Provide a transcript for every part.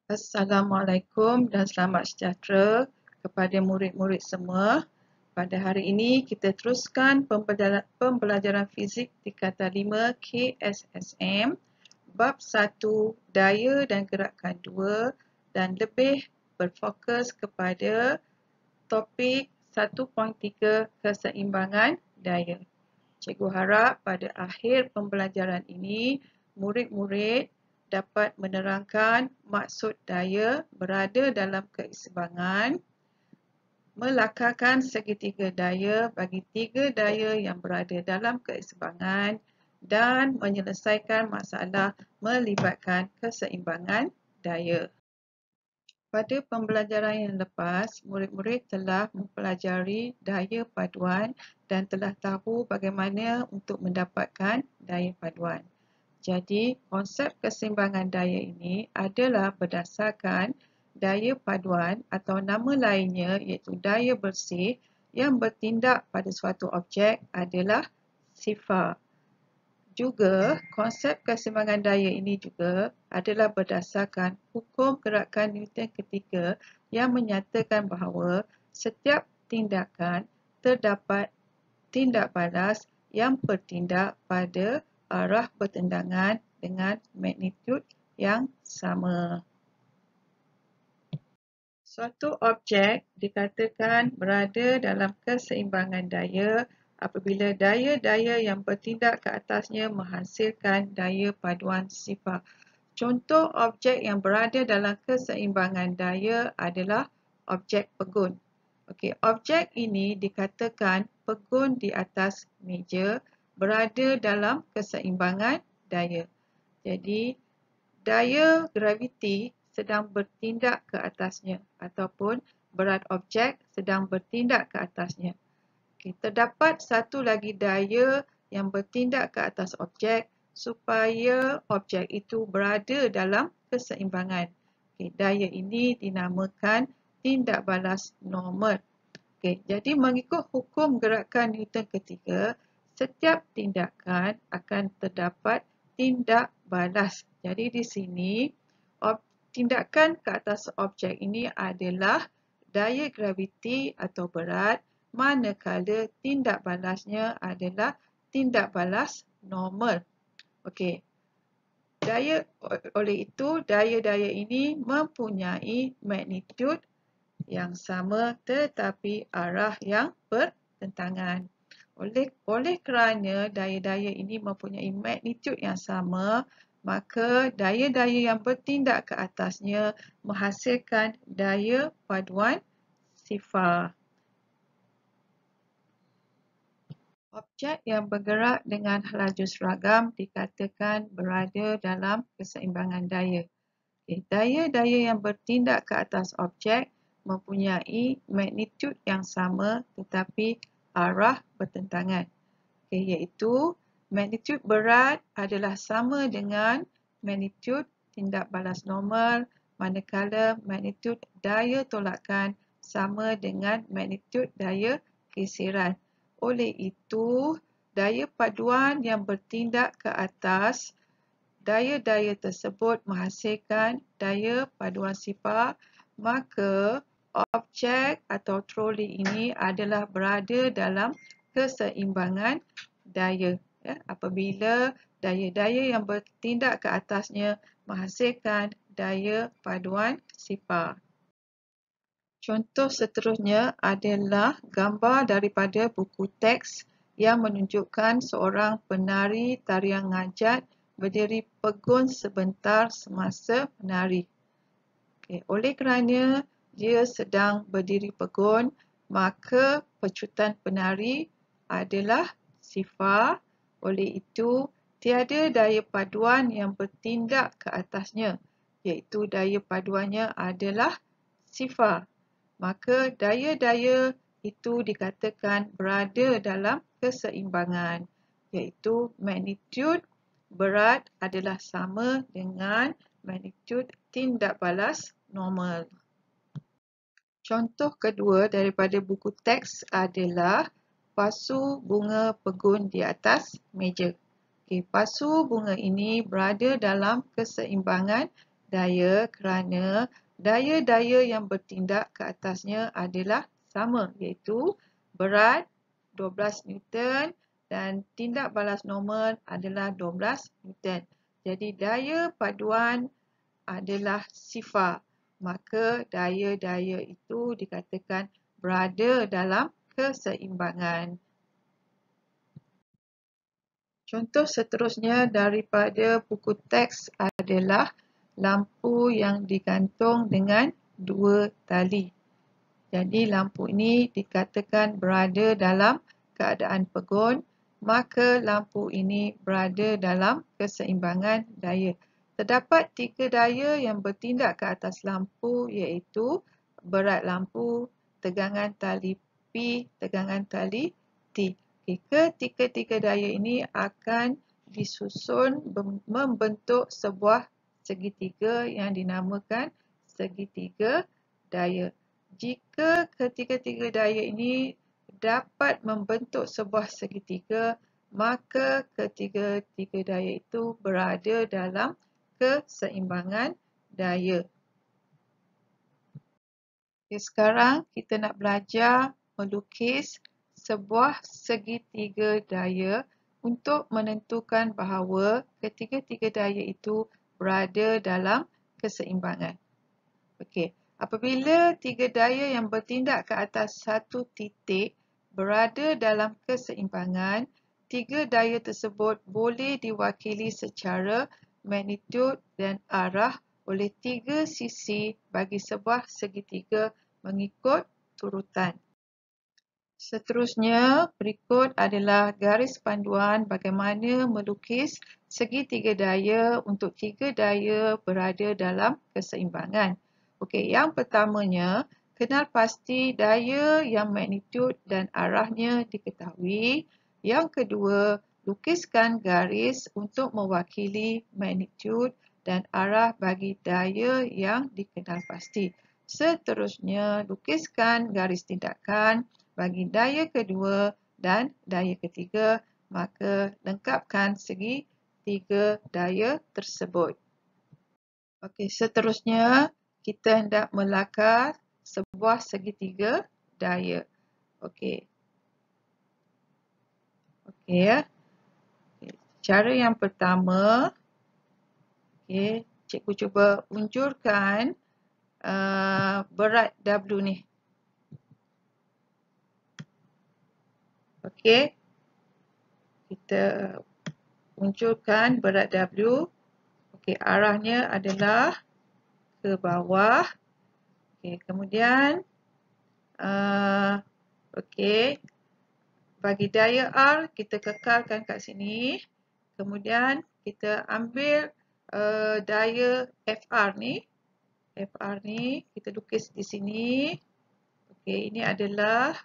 Assalamualaikum dan selamat sejahtera kepada murid-murid semua. Pada hari ini kita teruskan pembelajaran fizik tingkatan 5 KSSM bab 1 daya dan gerakan 2 dan lebih berfokus kepada topik 1.3 keseimbangan daya. Cikgu harap pada akhir pembelajaran ini murid-murid dapat menerangkan maksud daya berada dalam keseimbangan, melakarkan segitiga daya bagi tiga daya yang berada dalam keseimbangan dan menyelesaikan masalah melibatkan keseimbangan daya. Pada pembelajaran yang lepas, murid-murid telah mempelajari daya paduan dan telah tahu bagaimana untuk mendapatkan daya paduan. Jadi, konsep keseimbangan daya ini adalah berdasarkan daya paduan atau nama lainnya iaitu daya bersih yang bertindak pada suatu objek adalah sifar. Juga, konsep keseimbangan daya ini juga adalah berdasarkan hukum gerakan Newton ketiga yang menyatakan bahawa setiap tindakan terdapat tindak balas yang bertindak pada arah bertendangan dengan magnitud yang sama. Suatu objek dikatakan berada dalam keseimbangan daya apabila daya-daya yang bertindak ke atasnya menghasilkan daya paduan sifar. Contoh objek yang berada dalam keseimbangan daya adalah objek pegun. Okey, objek ini dikatakan pegun di atas meja berada dalam keseimbangan daya. Jadi, daya graviti sedang bertindak ke atasnya ataupun berat objek sedang bertindak ke atasnya. Okay, terdapat satu lagi daya yang bertindak ke atas objek supaya objek itu berada dalam keseimbangan. Okay, daya ini dinamakan tindak balas normal. Okay, jadi mengikut hukum gerakan Newton ketiga, setiap tindakan akan terdapat tindak balas. Jadi di sini, tindakan ke atas objek ini adalah daya graviti atau berat, manakala tindak balasnya adalah tindak balas normal. Okey. Oleh itu, daya-daya ini mempunyai magnitud yang sama tetapi arah yang bertentangan. Oleh kerana daya-daya ini mempunyai magnitud yang sama, maka daya-daya yang bertindak ke atasnya menghasilkan daya paduan sifar. Objek yang bergerak dengan laju seragam dikatakan berada dalam keseimbangan daya. Daya-daya yang bertindak ke atas objek mempunyai magnitud yang sama tetapi arah bertentangan. Iaitu magnitud berat adalah sama dengan magnitud tindak balas normal, manakala magnitud daya tolakan sama dengan magnitud daya geseran. Oleh itu, daya paduan yang bertindak ke atas daya-daya tersebut menghasilkan daya paduan sifar, maka objek atau troli ini adalah berada dalam keseimbangan daya. Apabila daya-daya yang bertindak ke atasnya menghasilkan daya paduan sifar. Contoh seterusnya adalah gambar daripada buku teks yang menunjukkan seorang penari tarian ngajat berdiri pegun sebentar semasa menari. Oleh kerana dia sedang berdiri pegun, maka pecutan penari adalah sifar. Oleh itu, tiada daya paduan yang bertindak ke atasnya, iaitu daya paduannya adalah sifar. Maka daya-daya itu dikatakan berada dalam keseimbangan, iaitu magnitud berat adalah sama dengan magnitud tindak balas normal. Contoh kedua daripada buku teks adalah pasu bunga pegun di atas meja. Pasu bunga ini berada dalam keseimbangan daya kerana daya-daya yang bertindak ke atasnya adalah sama, iaitu berat 12 Newton dan tindak balas normal adalah 12 Newton. Jadi daya paduan adalah sifar. Maka daya-daya itu dikatakan berada dalam keseimbangan. Contoh seterusnya daripada buku teks adalah lampu yang digantung dengan dua tali. Jadi lampu ini dikatakan berada dalam keadaan pegun, maka lampu ini berada dalam keseimbangan daya. Terdapat tiga daya yang bertindak ke atas lampu, iaitu berat lampu, tegangan tali P, tegangan tali T. Ketiga-tiga daya ini akan disusun membentuk sebuah segitiga yang dinamakan segitiga daya. Jika ketiga-tiga daya ini dapat membentuk sebuah segitiga, maka ketiga-tiga daya itu berada dalam keseimbangan daya. Okay, sekarang kita nak belajar melukis sebuah segitiga daya untuk menentukan bahawa ketiga-tiga daya itu berada dalam keseimbangan. Okey, apabila tiga daya yang bertindak ke atas satu titik berada dalam keseimbangan, tiga daya tersebut boleh diwakili secara magnitud dan arah oleh tiga sisi bagi sebuah segitiga mengikut turutan. Seterusnya, berikut adalah garis panduan bagaimana melukis segitiga daya untuk tiga daya berada dalam keseimbangan. Okey, yang pertamanya, kenal pasti daya yang magnitud dan arahnya diketahui. Yang kedua, lukiskan garis untuk mewakili magnitud dan arah bagi daya yang dikenal pasti. Seterusnya, lukiskan garis tindakan bagi daya kedua dan daya ketiga, maka lengkapkan segi tiga daya tersebut. Okey, seterusnya kita hendak melakar sebuah segitiga daya. Okey. Okey ya. Cara yang pertama, okey, cikgu cuba unjurkan berat W ni. Okey. Kita unjurkan berat W. Okey, arahnya adalah ke bawah. Okey, kemudian okey, bagi daya R kita kekalkan kat sini. Kemudian kita ambil daya FR ni. FR ni kita lukis di sini. Okey, ini adalah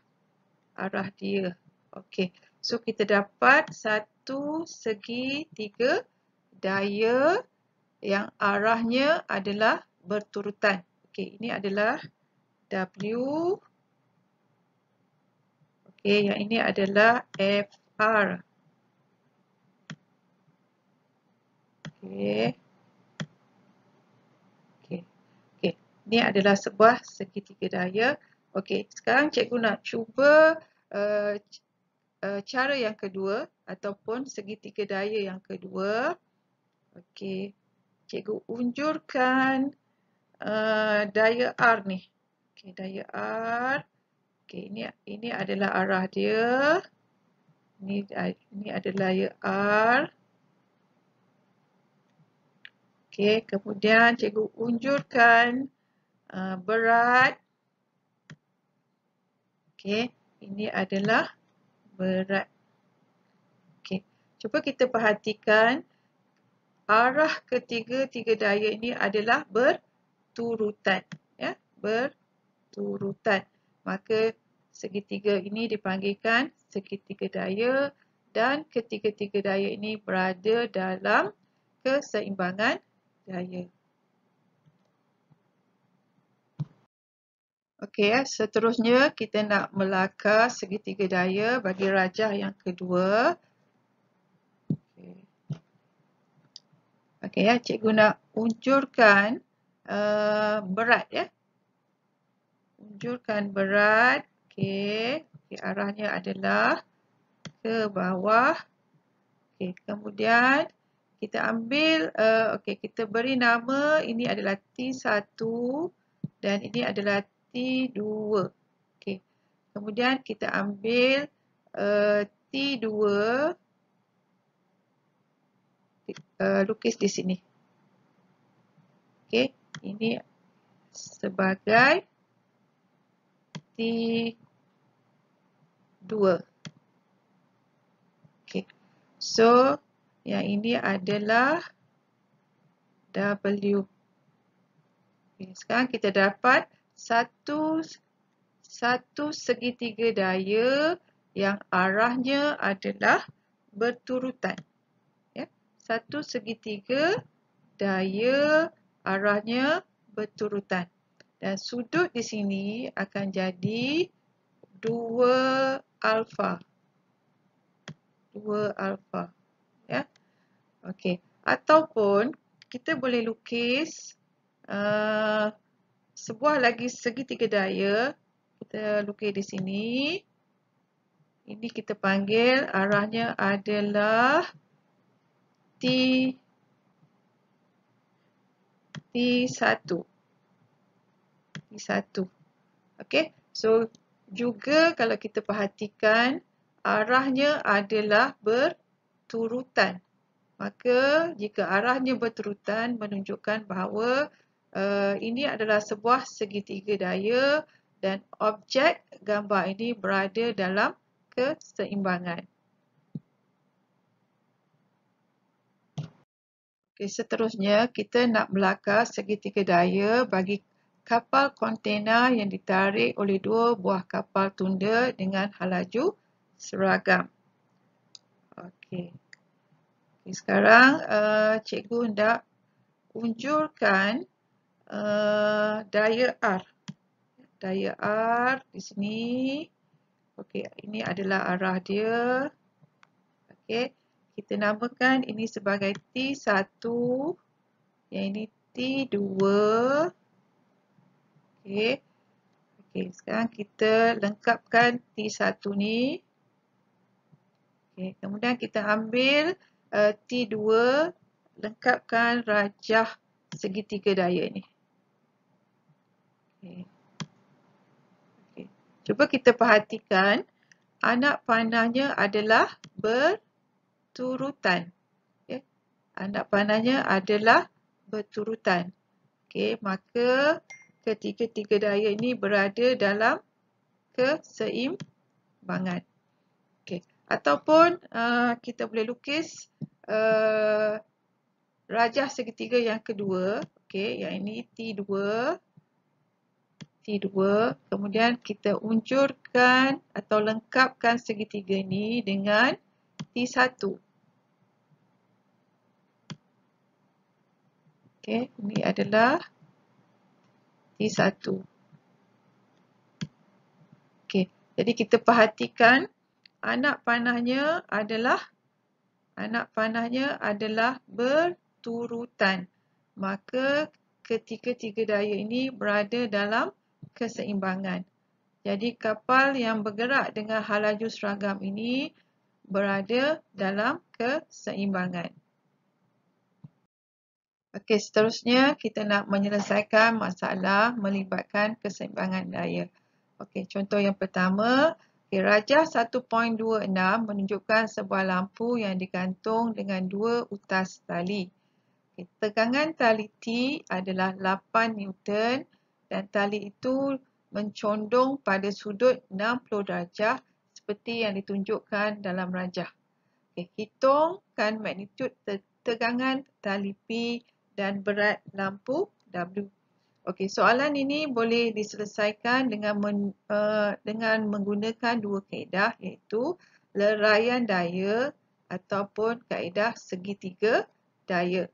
arah dia. Okey, so kita dapat satu segi tiga daya yang arahnya adalah berturutan. Okey, ini adalah W. Okey, yang ini adalah FR. Okey. Okey, ini adalah sebuah segitiga daya. Okey, sekarang cikgu nak cuba cara yang kedua ataupun segitiga daya yang kedua. Okey, cikgu unjurkan daya R ni. Okey, daya R. Okey, ini adalah arah dia. Ini adalah daya R. Okey, kemudian cikgu unjurkan berat. Okey, ini adalah berat. Okey, cuba kita perhatikan arah ketiga-tiga daya ini adalah berturutan. Ya, berturutan. Maka segitiga ini dipanggilkan segitiga daya dan ketiga-tiga daya ini berada dalam keseimbangan daya. Okey, seterusnya kita nak melakar segitiga daya bagi rajah yang kedua. Okay. Okey ya, cikgu nak unjurkan berat ya. Unjurkan berat. Okey, arahnya adalah ke bawah. Okey, kemudian kita ambil, okey, kita beri nama ini adalah T1 dan ini adalah T2. Okey, kemudian kita ambil T2, lukis di sini. Okey, ini sebagai T2. Okey, so yang ini adalah W. Okay, sekarang kita dapat satu segitiga daya yang arahnya adalah berturutan. Ya, satu segitiga daya arahnya berturutan. Dan sudut di sini akan jadi 2 alfa. 2 alfa. Ya. Okey. Ataupun kita boleh lukis sebuah lagi segitiga daya. Kita lukis di sini. Ini kita panggil arahnya adalah T1. T1. Okey. So juga kalau kita perhatikan arahnya adalah berturutan. Maka jika arahnya berturutan menunjukkan bahawa ini adalah sebuah segitiga daya dan objek gambar ini berada dalam keseimbangan. Okay, seterusnya kita nak melakar segitiga daya bagi kapal kontena yang ditarik oleh 2 buah kapal tunda dengan halaju seragam. Okey. Okay, sekarang cikgu hendak unjurkan daya R. Daya R di sini. Okey, ini adalah arah dia. Okey, kita namakan ini sebagai T1, yang ini T2. Okey. Okey, sekarang kita lengkapkan T1 ni. Okey, kemudian kita ambil T2, lengkapkan rajah segitiga daya ni. Okey. Okey. Cuba kita perhatikan anak panahnya adalah berturutan. Okay. Anak panahnya adalah berturutan. Okay. Maka ketiga-tiga daya ini berada dalam keseimbangan. Okay. Ataupun kita boleh lukis rajah segitiga yang kedua. Okay. Yang ini T2. T2, kemudian kita unjurkan atau lengkapkan segitiga ini dengan T1. Okey, ini adalah T1. Okey, jadi kita perhatikan anak panahnya adalah berturutan. Maka ketiga-tiga daya ini berada dalam keseimbangan. Jadi kapal yang bergerak dengan halaju seragam ini berada dalam keseimbangan. Okey, seterusnya kita nak menyelesaikan masalah melibatkan keseimbangan daya. Okey, contoh yang pertama, rajah 1.26 menunjukkan sebuah lampu yang digantung dengan 2 utas tali. Tegangan tali T adalah 8 Newton dan tali itu mencondong pada sudut 60 darjah seperti yang ditunjukkan dalam rajah. Hitungkan magnitud tegangan tali P dan berat lampu W. Soalan ini boleh diselesaikan dengan menggunakan 2 kaedah, iaitu leraian daya ataupun kaedah segitiga daya.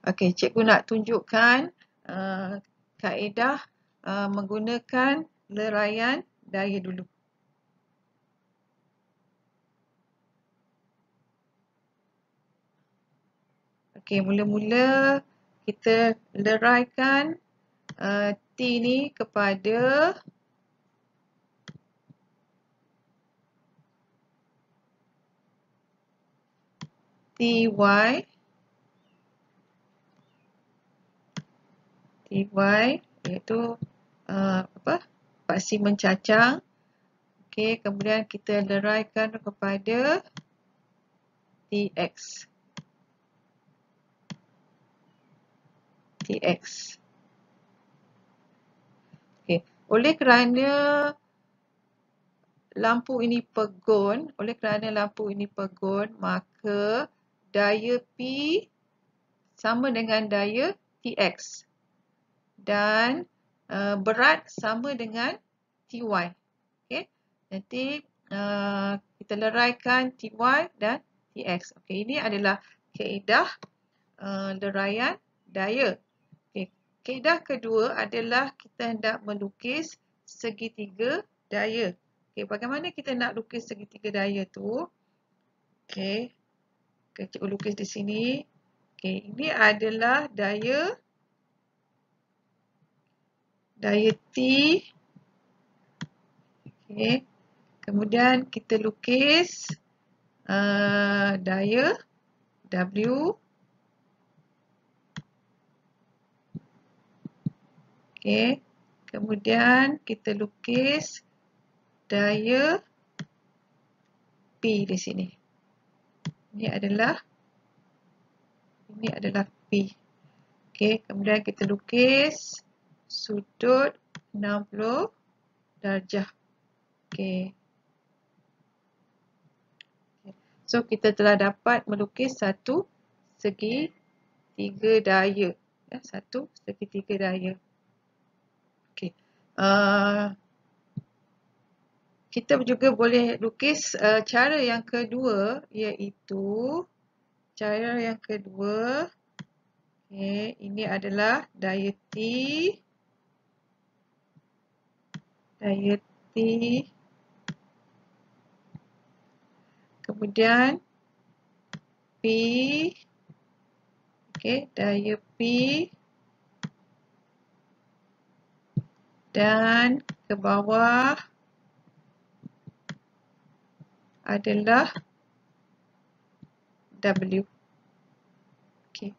Cikgu nak tunjukkan kaedah menggunakan leraian daya dulu. Okey, mula-mula kita leraikan T ni kepada Ty iaitu paksi mencacang. Okey, kemudian kita leraikan kepada Tx. Okey, oleh kerana lampu ini pegun, maka daya P sama dengan daya Tx dan berat sama dengan Ty. Okey, nanti kita leraikan Ty dan Tx. Okey, ini adalah kaedah leraian daya. Okey, kaedah kedua adalah kita hendak melukis segitiga daya. Okey, bagaimana kita nak lukis segitiga daya tu? Okey, cikgu lukis di sini. Okey, ini adalah daya T. Okey, kemudian kita lukis daya W. Okey, kemudian kita lukis daya P di sini. Ini adalah P. Okey, kemudian kita lukis sudut 60 darjah. Okey. So kita telah dapat melukis satu segitiga daya. Satu segitiga daya. Okey. Kita juga boleh lukis cara yang kedua, iaitu okey, ini adalah daya T. Kemudian P. Okey, daya P dan ke bawah adalah W. Okey.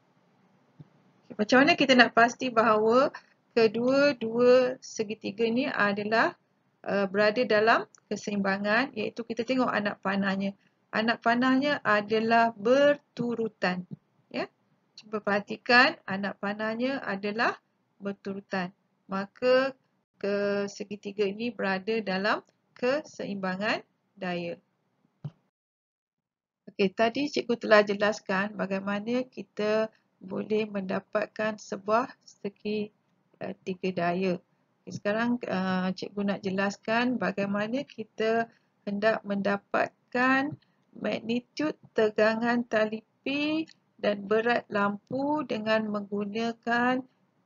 Macam mana kita nak pasti bahawa kedua-dua segitiga ni adalah berada dalam keseimbangan, iaitu kita tengok anak panahnya. Anak panahnya adalah berturutan. Ya. Cuba perhatikan, anak panahnya adalah berturutan. Maka segitiga ini berada dalam keseimbangan daya. Okey, tadi cikgu telah jelaskan bagaimana kita boleh mendapatkan sebuah segitiga daya. Okay, sekarang cikgu nak jelaskan bagaimana kita hendak mendapatkan magnitud tegangan talipi dan berat lampu dengan menggunakan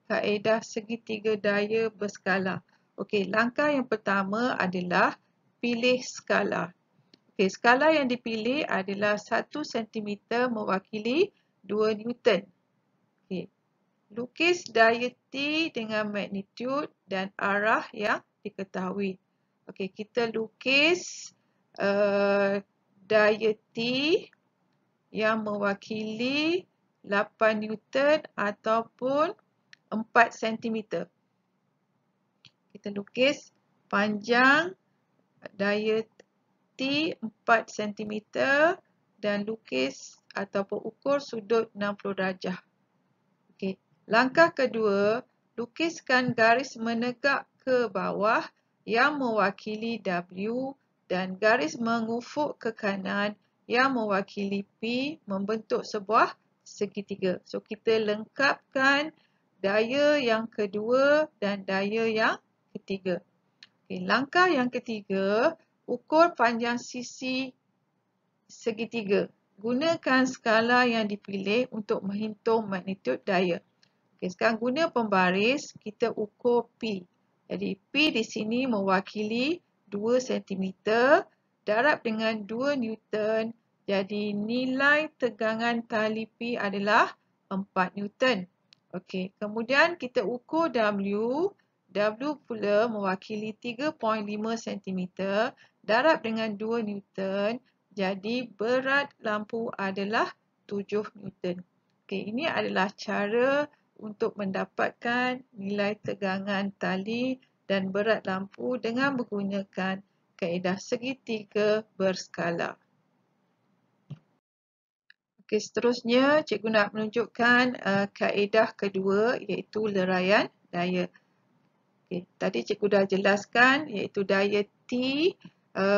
kaedah segitiga daya berskala. Okey, langkah yang pertama adalah pilih skala. Okey, skala yang dipilih adalah 1 cm mewakili 2 Newton. Okey. Lukis daya T dengan magnitud dan arah yang diketahui. Okey, kita lukis daya T yang mewakili 8 Newton ataupun 4 cm. Kita lukis panjang daya T 4 cm dan lukis ataupun ukur sudut 60 darjah. Okey, langkah kedua, lukiskan garis menegak ke bawah yang mewakili W dan garis mengufuk ke kanan yang mewakili P membentuk sebuah segitiga. So kita lengkapkan daya yang kedua dan daya yang ketiga. Okey, langkah yang ketiga, ukur panjang sisi segitiga. Gunakan skala yang dipilih untuk menghitung magnitud daya. Okey, sekarang guna pembaris, kita ukur P. Jadi P di sini mewakili 2 cm darab dengan 2 Newton. Jadi nilai tegangan tali P adalah 4 Newton. Okey, kemudian kita ukur W. W pula mewakili 3.5 cm darab dengan 2 Newton. Jadi berat lampu adalah 7 Newton. Okey, ini adalah cara untuk mendapatkan nilai tegangan tali dan berat lampu dengan menggunakan kaedah segitiga berskala. Okey, seterusnya cikgu nak menunjukkan kaedah kedua iaitu leraian daya. Okey, tadi cikgu dah jelaskan iaitu daya T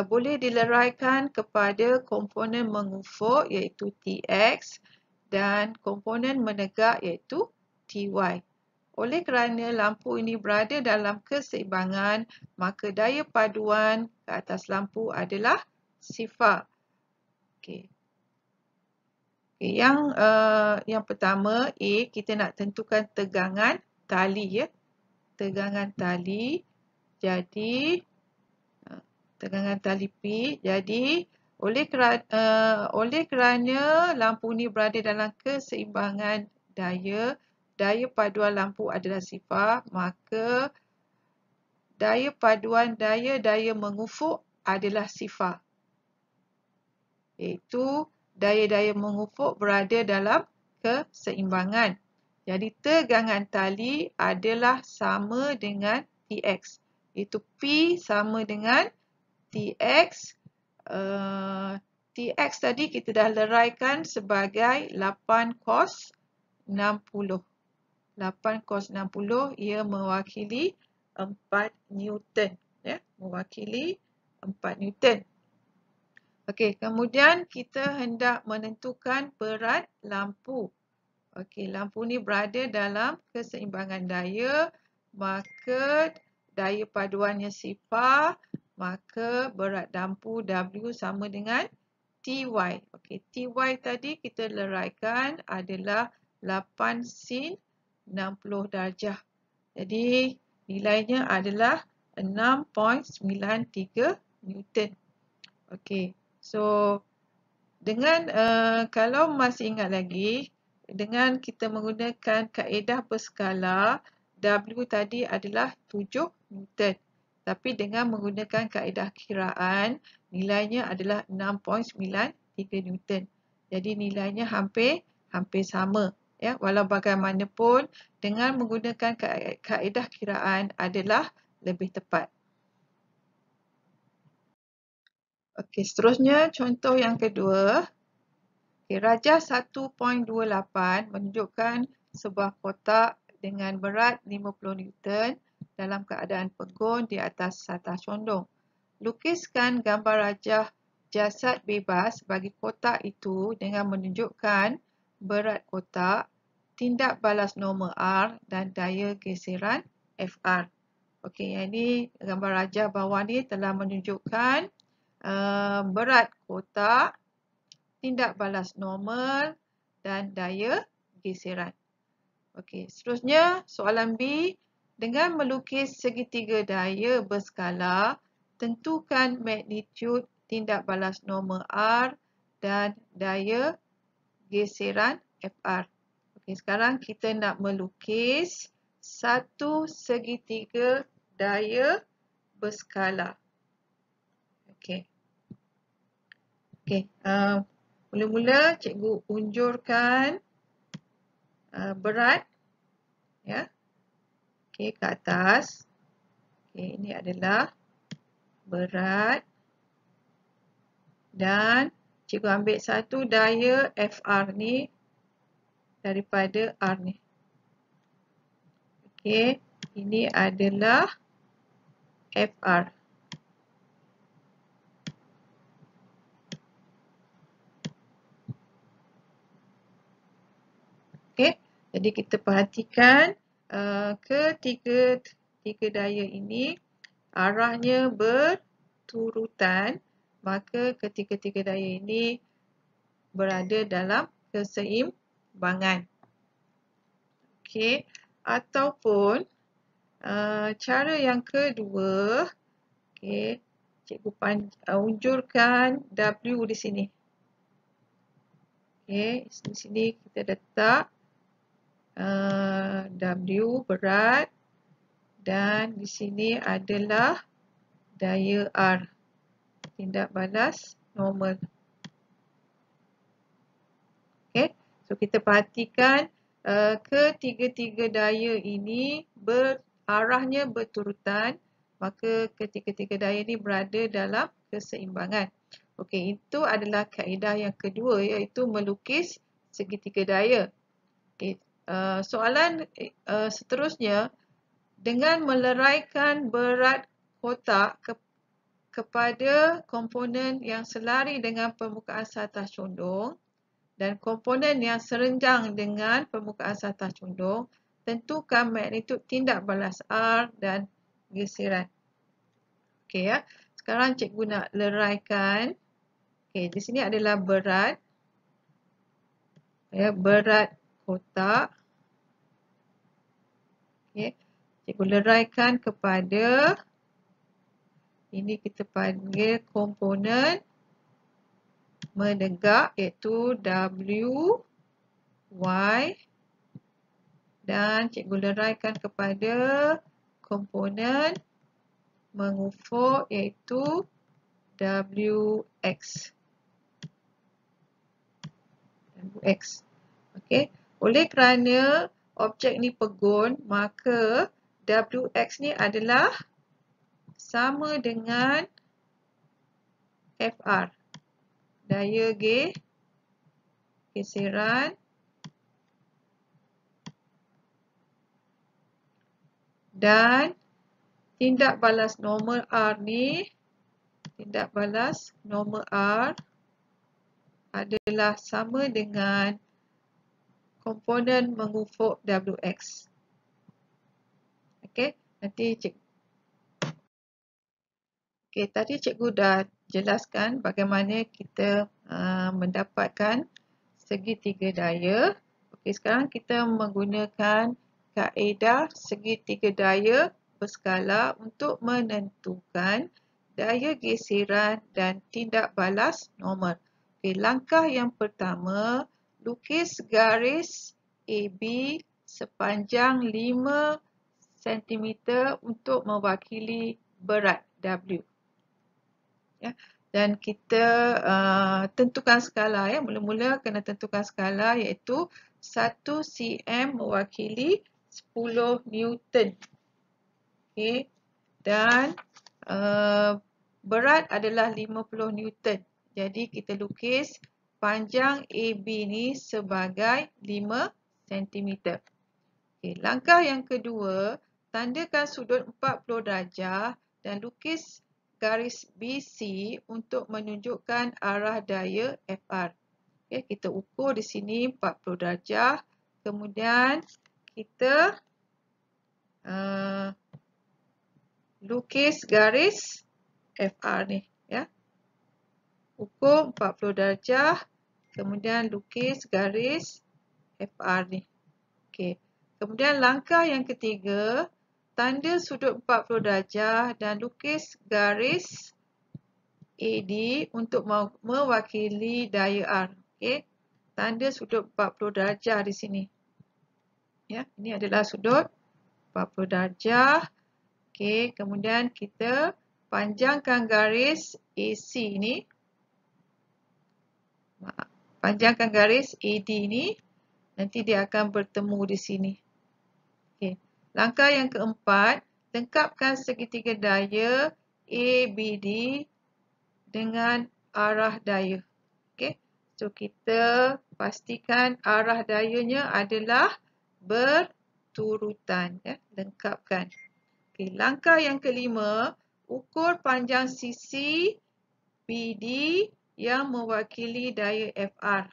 boleh dileraikan kepada komponen mengufuk iaitu Tx dan komponen menegak iaitu Ty. Oleh kerana lampu ini berada dalam keseimbangan, maka daya paduan ke atas lampu adalah sifar. Okey. Okay, yang pertama A, kita nak tentukan tegangan tali ya. Tegangan tali. Jadi tegangan tali P. Jadi oleh kerana lampu ni berada dalam keseimbangan daya, daya paduan lampu adalah sifar, maka daya paduan daya-daya mengufuk adalah sifar. Iaitu daya-daya mengufuk berada dalam keseimbangan. Jadi tegangan tali adalah sama dengan Tx. Iaitu P sama dengan Tx. Tx tadi kita dah leraikan sebagai 8 cos 60. 8 cos 60 ia mewakili 4 Newton. Ya, mewakili 4 Newton. Okey, kemudian kita hendak menentukan berat lampu. Okey, lampu ni berada dalam keseimbangan daya, maka daya paduannya sifar, maka berat lampu W sama dengan Ty. Okey, Ty tadi kita leraikan adalah 8 sin 60 darjah. Jadi nilainya adalah 6.93 Newton. Okey. So, dengan kalau masih ingat lagi, dengan kita menggunakan kaedah berskala, W tadi adalah 7 Newton. Tapi dengan menggunakan kaedah kiraan, nilainya adalah 6.93 Newton. Jadi nilainya hampir sama. Ya, walau bagaimanapun, dengan menggunakan kaedah kiraan adalah lebih tepat. Okey, seterusnya contoh yang kedua. Okay, rajah 1.28 menunjukkan sebuah kotak dengan berat 50 Newton dalam keadaan pegun di atas satas condong. Lukiskan gambar rajah jasad bebas bagi kotak itu dengan menunjukkan berat kotak, tindak balas norma R dan daya geseran FR. Okey, yang ini gambar rajah bawah ni telah menunjukkan berat kotak, tindak balas normal dan daya geseran. Okey, seterusnya soalan B. Dengan melukis segitiga daya berskala, tentukan magnitud tindak balas normal R dan daya geseran FR. Okey, sekarang kita nak melukis satu segitiga daya berskala. Okey. Okey, mula-mula cikgu unjurkan berat ya. Okey, ke atas. Okey, ini adalah berat dan cikgu ambil satu daya FR ni daripada R ni. Okey, ini adalah FR. Okey, jadi kita perhatikan ketiga daya ini arahnya berturutan, maka ketiga-tiga daya ini berada dalam keseimbangan. Okey, ataupun cara yang kedua, okey, cikgu unjurkan W di sini. Okey, di sini kita letak W berat dan di sini adalah daya R, tindak balas normal. Okay. So kita perhatikan ketiga-tiga daya ini arahnya berturutan, maka ketiga-tiga daya ini berada dalam keseimbangan. Okey, itu adalah kaedah yang kedua, iaitu melukis segitiga daya. Okey, soalan seterusnya, dengan meleraikan berat kotak kepada komponen yang selari dengan permukaan sathah condong dan komponen yang serenjang dengan permukaan sathah condong, tentukan magnitud tindak balas R dan geseran. Okey ya. Sekarang cikgu nak leraikan. Okey, di sini adalah berat. Ya, berat kotak. Okey. Cikgu leraikan kepada, ini kita panggil komponen menegak, iaitu W, Y, dan cikgu leraikan kepada komponen mengufuk, iaitu WX. WX. Okey. Oleh kerana objek ni pegun, maka WX ni adalah sama dengan FR. Daya geseran dan tindak balas normal R ni, tindak balas normal R adalah sama dengan komponen mengufuk WX. Okey, nanti tadi cikgu dah jelaskan bagaimana kita mendapatkan segitiga daya. Okey, sekarang kita menggunakan kaedah segitiga daya berskala untuk menentukan daya geseran dan tindak balas normal. Okey, langkah yang pertama, lukis garis AB sepanjang 5 cm untuk mewakili berat W. Ya, dan kita tentukan skala, ya. Mula-mula kena tentukan skala, iaitu 1 cm mewakili 10 Newton. Okey. Dan berat adalah 50 Newton. Jadi kita lukis panjang AB ni sebagai 5 cm. Okey, langkah yang kedua, tandakan sudut 40 darjah dan lukis garis BC untuk menunjukkan arah daya FR. Okay, kita ukur di sini 40 darjah. Kemudian kita lukis garis FR ni. Ya. Ukur 40 darjah. Kemudian lukis garis FR ni. Okay. Kemudian langkah yang ketiga, tanda sudut 40 darjah dan lukis garis AD untuk mewakili daya R. Okey. Tanda sudut 40 darjah di sini. Ya, ini adalah sudut 40 darjah. Okey, kemudian kita panjangkan garis AC ni. Panjangkan garis AD ni. Nanti dia akan bertemu di sini. Okey. Langkah yang keempat, lengkapkan segitiga daya ABD dengan arah daya. Okey. So kita pastikan arah dayanya adalah berturutan, ya. Lengkapkan. Okey, langkah yang kelima, ukur panjang sisi BD yang mewakili daya FR.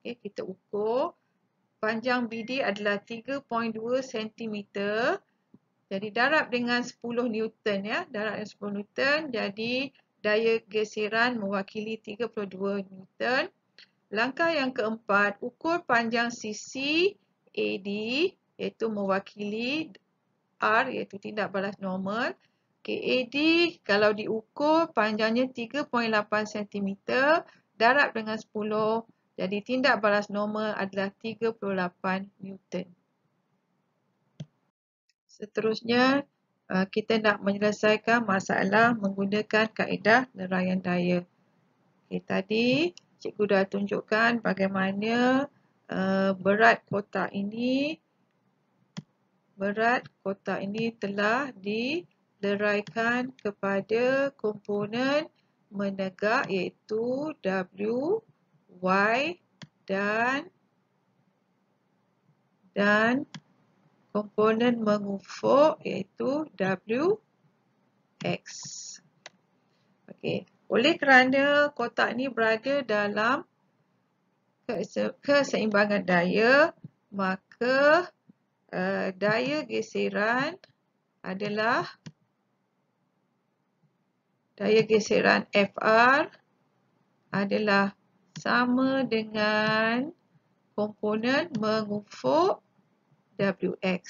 Okey, kita ukur panjang BD adalah 3.2 cm. Jadi darab dengan 10 Newton, ya. Darab dengan 10 Newton. Jadi daya geseran mewakili 32 Newton. Langkah yang keempat, ukur panjang sisi AD, iaitu mewakili R, iaitu tindak balas normal. AD kalau diukur panjangnya 3.8 cm, darab dengan 10, jadi tindak balas normal adalah 38 Newton. Seterusnya, kita nak menyelesaikan masalah menggunakan kaedah leraian daya. Tadi cikgu dah tunjukkan bagaimana berat kotak ini telah dileraikan kepada komponen menegak iaitu W, Y dan komponen mengufuk iaitu W, X. Okey. Oleh kerana kotak ni berada dalam keseimbangan daya, maka daya geseran FR adalah sama dengan komponen mengufuk WX.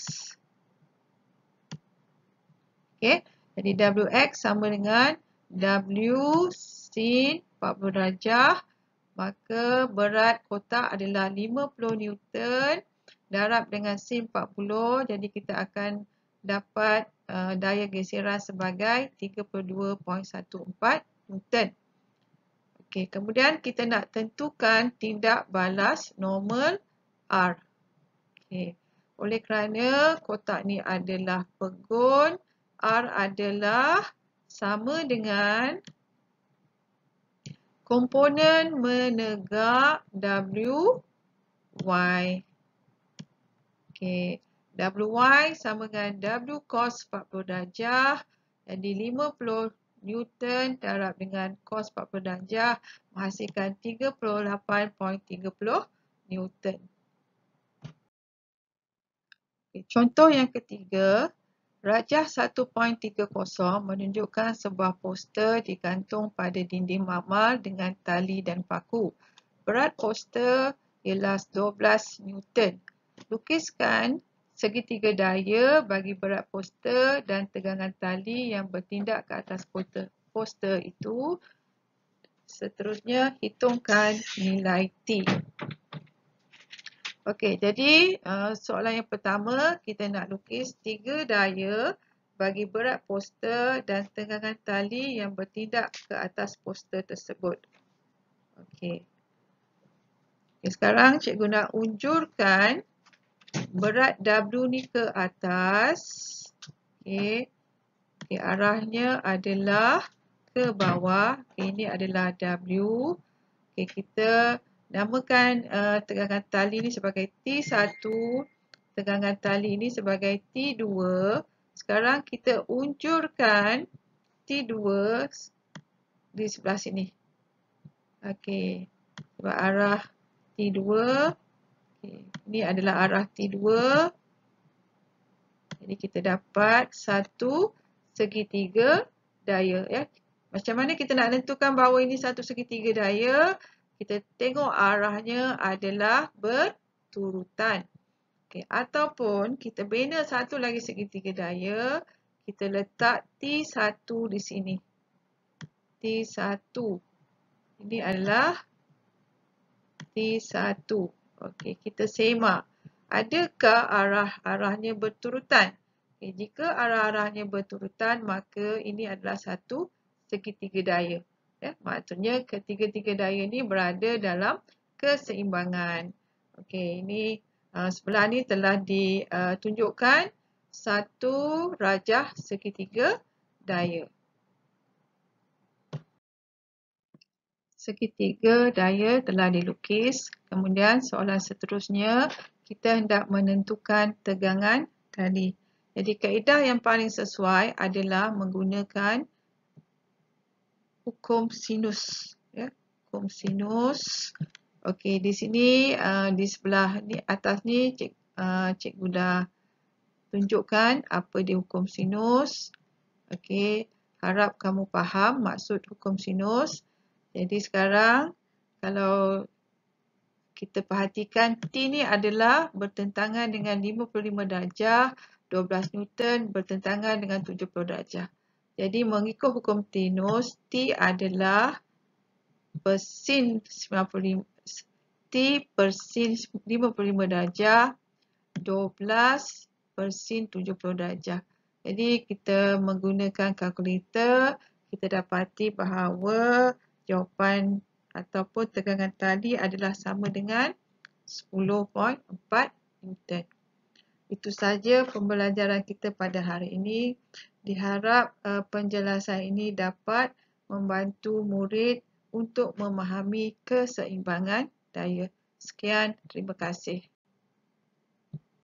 Okey, jadi WX sama dengan W sin 40 darjah, maka berat kotak adalah 50 Newton darab dengan sin 40, jadi kita akan dapat daya geseran sebagai 32.14 Newton. Okey, kemudian kita nak tentukan tindak balas normal R. Okey. Oleh kerana kotak ni adalah pegun, R adalah sama dengan komponen menegak W, Y. Okey. WY sama dengan W cos 40 darjah. Jadi 50 Newton darab dengan cos 40 darjah menghasilkan 38.30 Newton. Contoh yang ketiga, rajah 1.30 menunjukkan sebuah poster digantung pada dinding marmal dengan tali dan paku. Berat poster ialah 12 Newton. Lukiskan segitiga daya bagi berat poster dan tegangan tali yang bertindak ke atas poster itu. Seterusnya, hitungkan nilai T. Okey, jadi soalan yang pertama, kita nak lukis 3 daya bagi berat poster dan tegangan tali yang bertindak ke atas poster tersebut. Okey. Sekarang cikgu nak unjurkan berat W ni ke atas. Okey. Arahnya adalah ke bawah. Ini adalah W. Okey, kita namakan tegangan tali ini sebagai T1, tegangan tali ini sebagai T2. Sekarang kita unjurkan T2 di sebelah sini. Okey, sebab arah T2, okay, ini adalah arah T2. Jadi kita dapat satu segitiga daya. Ya. Macam mana kita nak tentukan bahawa ini satu segitiga daya? Kita tengok arahnya adalah berturutan. Okay. Ataupun kita bina satu lagi segitiga daya, kita letak T1 di sini. T1. Ini adalah T1. Okey, kita semak. Adakah arah-arahnya berturutan? Okay, jika arah-arahnya berturutan, maka ini adalah satu segitiga daya. Ya, maksudnya ketiga-tiga daya ini berada dalam keseimbangan. Okey, ini sebelah ni telah ditunjukkan satu rajah segitiga daya. Segitiga daya telah dilukis. Kemudian soalan seterusnya, kita hendak menentukan tegangan tali. Jadi kaedah yang paling sesuai adalah menggunakan hukum sinus. Ya, hukum sinus. Okey, di sini di sebelah ni atas ni cikgu dah tunjukkan apa dia hukum sinus. Okey, harap kamu faham maksud hukum sinus. Jadi sekarang kalau kita perhatikan T ni adalah bertentangan dengan 55 darjah, 12 Newton bertentangan dengan 70 darjah. Jadi mengikut hukum sinus, T adalah per sin 55 darjah 12 per sin 70 darjah. Jadi kita menggunakan kalkulator, kita dapati bahawa jawapan ataupun tegangan tali adalah sama dengan 10.4 Newton. Itu saja pembelajaran kita pada hari ini. Diharap penjelasan ini dapat membantu murid untuk memahami keseimbangan daya. Sekian, terima kasih.